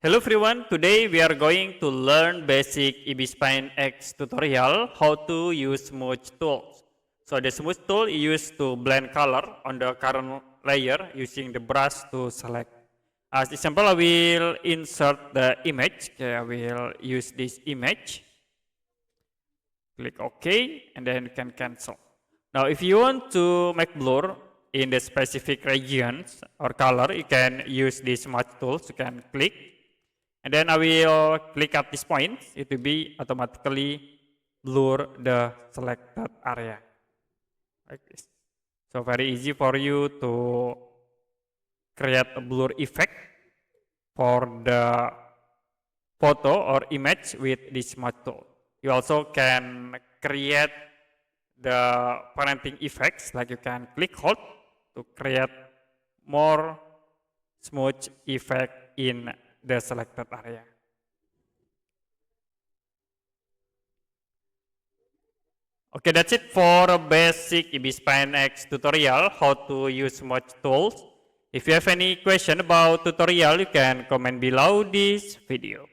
Hello everyone, today we are going to learn basic Ibis Paint X tutorial how to use Smudge tools. So the Smudge tool is used to blend color on the current layer using the brush to select. As example, I will insert the image. Okay, I will use this image. Click OK and then you can cancel. Now if you want to make blur in the specific regions or color, you can use this Smudge tool. You can click. And then I will click at this point, it will be automatically blur the selected area, like this. So very easy for you to create a blur effect for the photo or image with this Smudge tool. You also can create the parenting effects, like you can click hold to create more smudge effect in the selected area. Okay, that's it for a basic Ibis Paint X tutorial, how to use Smudge tools. If you have any question about tutorial, you can comment below this video.